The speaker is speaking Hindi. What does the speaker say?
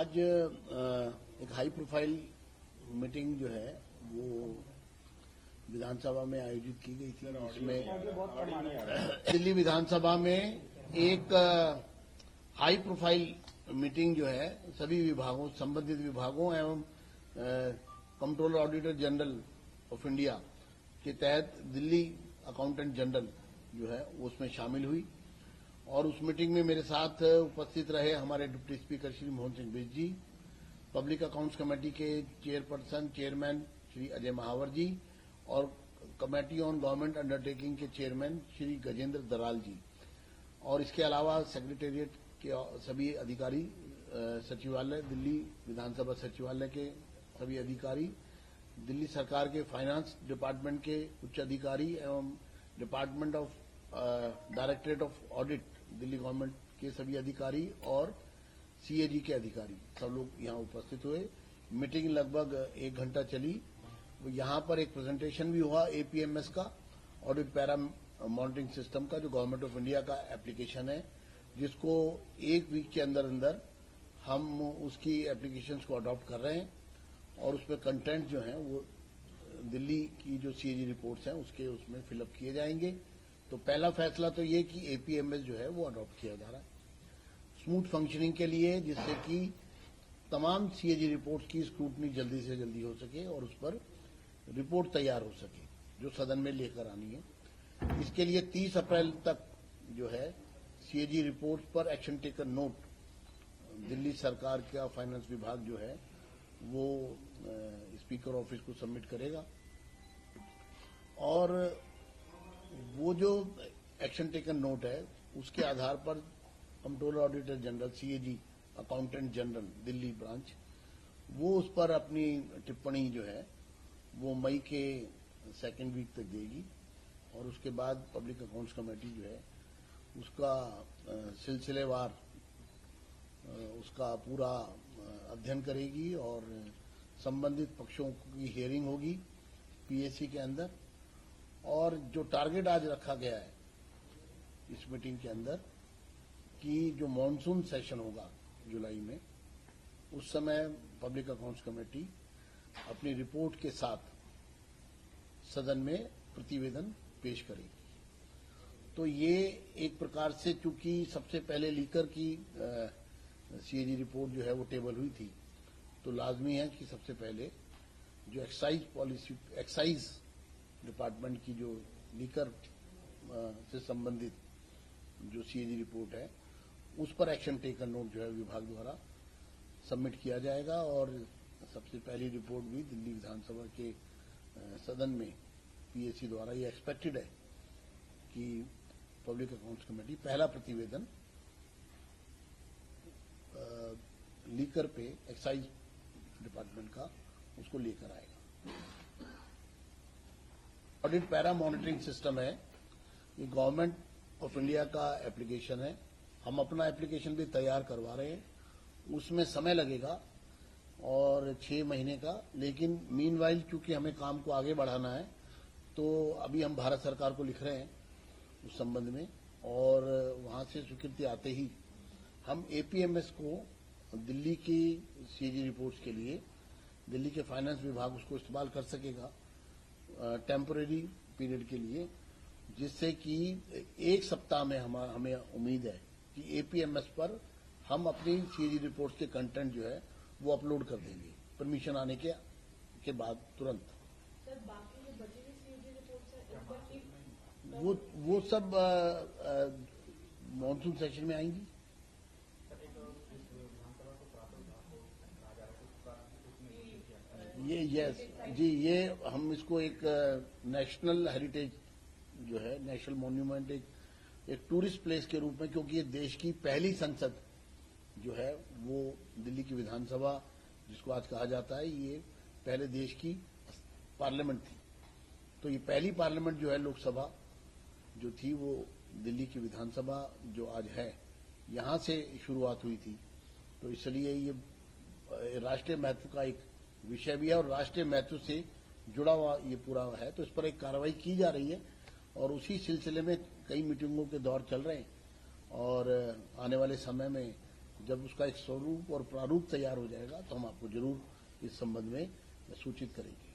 आज एक हाई प्रोफाइल मीटिंग जो है वो विधानसभा में आयोजित की गई थी, जिसमें दिल्ली विधानसभा में एक हाई प्रोफाइल मीटिंग जो है सभी विभागों, संबंधित विभागों एवं controller auditor general of India के तहत दिल्ली अकाउंटेंट जनरल जो है वो उसमें शामिल हुई। और उस मीटिंग में मेरे साथ उपस्थित रहे हमारे डिप्टी स्पीकर श्री मोहन सिंह बिष्ट जी, पब्लिक अकाउंट्स कमेटी के चेयरमैन श्री अजय महावर जी और कमेटी ऑन गवर्नमेंट अंडरटेकिंग के चेयरमैन श्री गजेंद्र दराल जी, और इसके अलावा सेक्रेटेरिएट के सभी अधिकारी, सचिवालय, दिल्ली विधानसभा सचिवालय के सभी अधिकारी, दिल्ली सरकार के फाइनेंस डिपार्टमेंट के उच्च अधिकारी एवं department of directorate of audit Delhi government के सभी अधिकारी और सीएजी के अधिकारी सब लोग यहाँ उपस्थित हुए। मीटिंग लगभग 1 घंटा चली। यहाँ पर एक प्रेजेंटेशन भी हुआ एपीएमएस का, ऑडिट पैरा मॉनिटरिंग सिस्टम का, जो गवर्नमेंट ऑफ इंडिया का एप्लीकेशन है, जिसको 1 वीक के अंदर अंदर हम उसकी एप्लीकेशंस को अडॉप्ट कर रहे हैं और उसमें कंटेंट जो है वो दिल्ली की जो सीएजी रिपोर्ट्स हैं उसके उसमें फिलअप किए जाएंगे। तो पहला फैसला तो ये कि एपीएमएस जो है वो अडॉप्ट किया जा रहा है स्मूथ फंक्शनिंग के लिए, जिससे कि तमाम सीएजी रिपोर्ट्स की स्क्रूटनी जल्दी से जल्दी हो सके और उस पर रिपोर्ट तैयार हो सके जो सदन में लेकर आनी है। इसके लिए 30 अप्रैल तक जो है सीएजी रिपोर्ट पर एक्शन टेकन नोट दिल्ली सरकार का फाइनेंस विभाग जो है वो स्पीकर ऑफिस को सबमिट करेगा और वो जो एक्शन टेकन नोट है उसके आधार पर controller auditor general CAG accountant general Delhi branch वो उस पर अपनी टिप्पणी जो है वो मई के 2nd वीक तक देगी और उसके बाद पब्लिक अकाउंट्स कमेटी जो है उसका सिलसिलेवार उसका पूरा अध्ययन करेगी और संबंधित पक्षों की हियरिंग होगी पीएससी के अंदर। और जो टारगेट आज रखा गया है इस मीटिंग के अंदर कि जो मॉनसून सेशन होगा जुलाई में, उस समय पब्लिक अकाउंट्स कमेटी अपनी रिपोर्ट के साथ सदन में प्रतिवेदन पेश करेगी। तो ये एक प्रकार से, चूंकि सबसे पहले लीकर की सीएजी रिपोर्ट जो है वो टेबल हुई थी, तो लाजमी है कि सबसे पहले जो एक्साइज डिपार्टमेंट की जो लीकर से संबंधित जो सीएजी रिपोर्ट है उस पर एक्शन टेकन नोट जो है विभाग द्वारा सबमिट किया जाएगा। और सबसे पहली रिपोर्ट भी दिल्ली विधानसभा के सदन में पीएससी द्वारा ये एक्सपेक्टेड है कि पब्लिक अकाउंट्स कमेटी पहला प्रतिवेदन लीकर पे एक्साइज डिपार्टमेंट का उसको लेकर आएगा। ऑडिट पैरा मॉनिटरिंग सिस्टम है, ये गवर्नमेंट ऑफ इंडिया का एप्लीकेशन है। हम अपना एप्लीकेशन भी तैयार करवा रहे हैं, उसमें समय लगेगा और 6 महीने का, लेकिन मीनवाइल चूंकि हमें काम को आगे बढ़ाना है तो अभी हम भारत सरकार को लिख रहे हैं उस संबंध में, और वहां से स्वीकृति आते ही हम एपीएमएस को दिल्ली की सीएजी रिपोर्ट्स के लिए दिल्ली के फाइनेंस विभाग उसको इस्तेमाल कर सकेगा टेम्परेरी पीरियड के लिए, जिससे कि 1 सप्ताह में हमें उम्मीद है कि एपीएमएस पर हम अपनी सीएजी रिपोर्ट्स के कंटेंट जो है वो अपलोड कर देंगे परमिशन आने के बाद तुरंत। सर, बाकी जो बची हुई सीएजी रिपोर्ट्स वो सब मॉनसून सेशन में आएंगी। ये यस जी, ये हम इसको एक नेशनल हेरिटेज जो है, नेशनल मॉन्यूमेंट, एक टूरिस्ट प्लेस के रूप में, क्योंकि ये देश की पहली संसद जो है वो दिल्ली की विधानसभा जिसको आज कहा जाता है, ये पहले देश की पार्लियामेंट थी। तो ये पहली पार्लियामेंट जो है लोकसभा जो थी वो दिल्ली की विधानसभा जो आज है यहां से शुरुआत हुई थी। तो इसलिए ये राष्ट्रीय महत्व का एक विषय भी है और राष्ट्रीय महत्व से जुड़ा हुआ ये पूरा है। तो इस पर एक कार्रवाई की जा रही है और उसी सिलसिले में कई मीटिंगों के दौर चल रहे हैं और आने वाले समय में जब उसका एक स्वरूप और प्रारूप तैयार हो जाएगा तो हम आपको जरूर इस संबंध में सूचित करेंगे।